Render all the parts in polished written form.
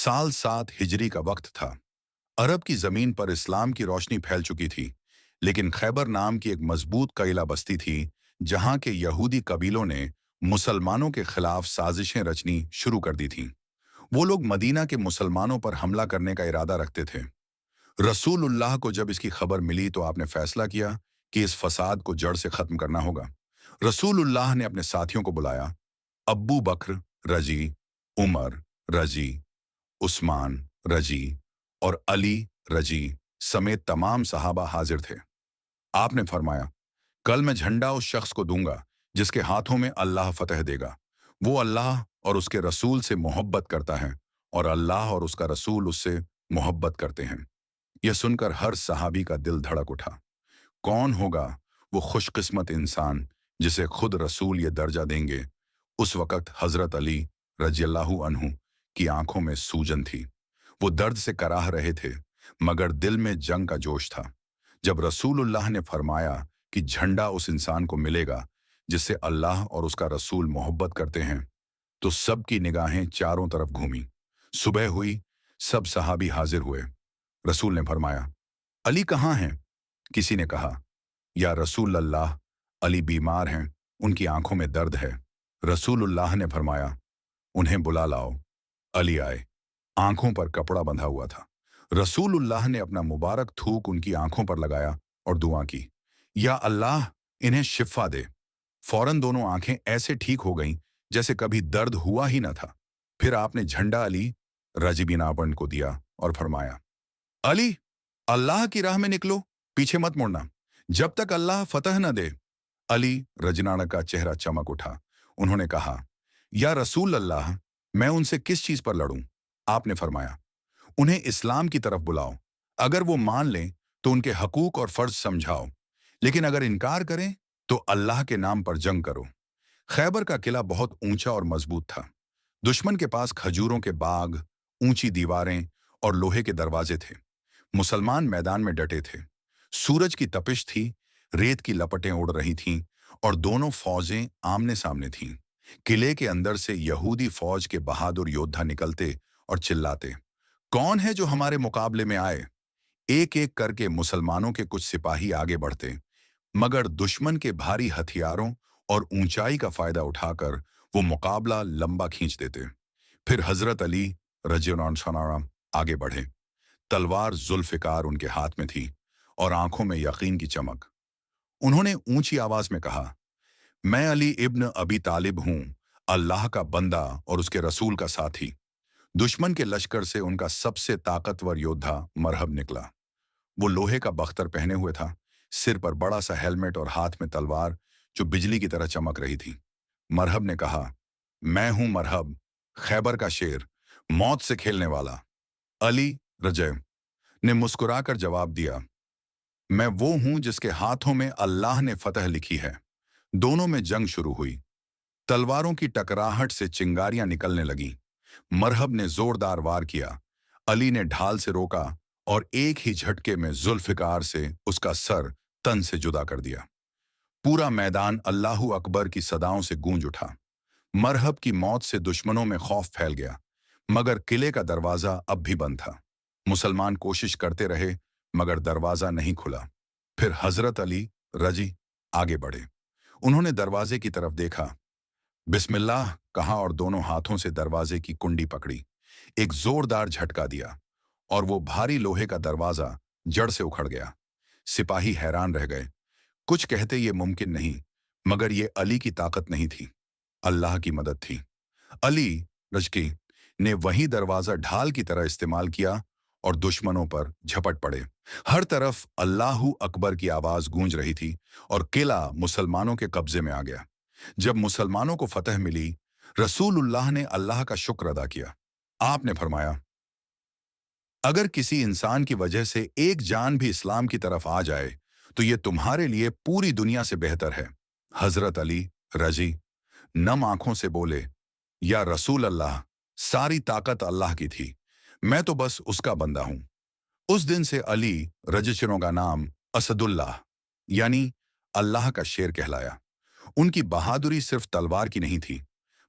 साल 7 हिजरी का वक्त था। अरब की जमीन पर इस्लाम की रोशनी फैल चुकी थी, लेकिन खैबर नाम की एक मजबूत कबीला बस्ती थी, जहां के यहूदी कबीलों ने मुसलमानों के खिलाफ साजिशें रचनी शुरू कर दी थीं। वो लोग मदीना के मुसलमानों पर हमला करने का इरादा रखते थे। रसूलुल्लाह को जब इसकी खबर मिली तो आपने फैसला किया कि इस फसाद को जड़ से खत्म करना होगा। रसूलुल्लाह ने अपने साथियों को बुलाया। अब्बू बकर रजी, उमर रजी, उस्मान रजी और अली रजी समेत तमाम सहाबा हाजिर थे। आपने फरमाया, कल मैं झंडा उस शख्स को दूंगा जिसके हाथों में अल्लाह फतह देगा। वो अल्लाह और उसके रसूल से मोहब्बत करता है और अल्लाह और उसका रसूल उससे मोहब्बत करते हैं। यह सुनकर हर सहाबी का दिल धड़क उठा। कौन होगा वो खुशकिस्मत इंसान जिसे खुद रसूल ये दर्जा देंगे? उस वक़्त हज़रत अली रज़ियल्लाहु अन्हु की आंखों में सूजन थी। वो दर्द से कराह रहे थे, मगर दिल में जंग का जोश था। जब रसूलुल्लाह ने फरमाया कि झंडा उस इंसान को मिलेगा जिससे अल्लाह और उसका रसूल मोहब्बत करते हैं, तो सबकी निगाहें चारों तरफ घूमी। सुबह हुई, सब सहाबी हाजिर हुए। रसूल ने फरमाया, अली कहाँ हैं? किसी ने कहा, या रसूल अल्लाह, अली बीमार हैं, उनकी आंखों में दर्द है। रसूलुल्लाह ने फरमाया, उन्हें बुला लाओ। अली आए, आंखों पर कपड़ा बंधा हुआ था। रसूलुल्लाह ने अपना मुबारक थूक उनकी आंखों पर लगाया और दुआ की, या अल्लाह, इन्हें शिफा दे। फौरन दोनों आंखें ऐसे ठीक हो गईं जैसे कभी दर्द हुआ ही न था। फिर आपने झंडा अली रजी बिन आपन को दिया और फरमाया, अली, अल्लाह की राह में निकलो, पीछे मत मुड़ना, जब तक अल्लाह फतह न दे। अली रजनाना का चेहरा चमक उठा। उन्होंने कहा, या रसूल अल्लाह, मैं उनसे किस चीज पर लड़ूं? आपने फरमाया, उन्हें इस्लाम की तरफ बुलाओ। अगर वो मान लें तो उनके हकूक और फर्ज समझाओ, लेकिन अगर इनकार करें तो अल्लाह के नाम पर जंग करो। खैबर का किला बहुत ऊंचा और मजबूत था। दुश्मन के पास खजूरों के बाग, ऊंची दीवारें और लोहे के दरवाजे थे। मुसलमान मैदान में डटे थे। सूरज की तपिश थी, रेत की लपटें उड़ रही थीं और दोनों फौजें आमने सामने थीं। किले के अंदर से यहूदी फौज के बहादुर योद्धा निकलते और चिल्लाते, कौन है जो हमारे मुकाबले में आए? एक एक करके मुसलमानों के कुछ सिपाही आगे बढ़ते, मगर दुश्मन के भारी हथियारों और ऊंचाई का फायदा उठाकर वो मुकाबला लंबा खींच देते। फिर हजरत अली रज़ियल्लाहु अन्हु आगे बढ़े। तलवार जुल्फिकार उनके हाथ में थी और आंखों में यकीन की चमक। उन्होंने ऊंची आवाज में कहा, मैं अली इब्न अबी तालिब हूं, अल्लाह का बंदा और उसके रसूल का साथी। दुश्मन के लश्कर से उनका सबसे ताकतवर योद्धा मरहब निकला। वो लोहे का बख्तर पहने हुए था, सिर पर बड़ा सा हेलमेट और हाथ में तलवार जो बिजली की तरह चमक रही थी। मरहब ने कहा, मैं हूं मरहब, खैबर का शेर, मौत से खेलने वाला। अली रजय ने मुस्कुराकर जवाब दिया, मैं वो हूं जिसके हाथों में अल्लाह ने फतह लिखी है। दोनों में जंग शुरू हुई। तलवारों की टकराहट से चिंगारियां निकलने लगीं। मरहब ने जोरदार वार किया। अली ने ढाल से रोका और एक ही झटके में जुल्फिकार से उसका सर तन से जुदा कर दिया। पूरा मैदान अल्लाहू अकबर की सदाओं से गूंज उठा। मरहब की मौत से दुश्मनों में खौफ फैल गया, मगर किले का दरवाजा अब भी बंद था। मुसलमान कोशिश करते रहे, मगर दरवाजा नहीं खुला। फिर हजरत अली रजी आगे बढ़े। उन्होंने दरवाजे की तरफ देखा, बिस्मिल्लाह कहा और दोनों हाथों से दरवाजे की कुंडी पकड़ी। एक जोरदार झटका दिया और वो भारी लोहे का दरवाजा जड़ से उखड़ गया। सिपाही हैरान रह गए। कुछ कहते ये मुमकिन नहीं, मगर ये अली की ताकत नहीं थी, अल्लाह की मदद थी। अली रजकी ने वही दरवाजा ढाल की तरह इस्तेमाल किया और दुश्मनों पर झपट पड़े। हर तरफ अल्लाहू अकबर की आवाज गूंज रही थी और किला मुसलमानों के कब्जे में आ गया। जब मुसलमानों को फतह मिली, रसूलुल्लाह ने अल्लाह का शुक्र अदा किया। आपने फरमाया, अगर किसी इंसान की वजह से एक जान भी इस्लाम की तरफ आ जाए तो ये तुम्हारे लिए पूरी दुनिया से बेहतर है। हजरत अली रजी नम आंखों से बोले, या रसूल अल्लाह, सारी ताकत अल्लाह की थी, मैं तो बस उसका बंदा हूं। उस दिन से अली रजचनों का नाम असदुल्लाह यानी अल्लाह का शेर कहलाया। उनकी बहादुरी सिर्फ तलवार की नहीं थी,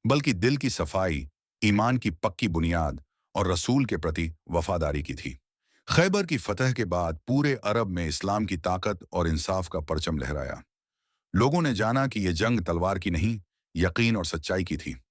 बल्कि दिल की सफाई, ईमान की पक्की बुनियाद और रसूल के प्रति वफादारी की थी। खैबर की फतह के बाद पूरे अरब में इस्लाम की ताकत और इंसाफ का परचम लहराया। लोगों ने जाना कि यह जंग तलवार की नहीं, यकीन और सच्चाई की थी।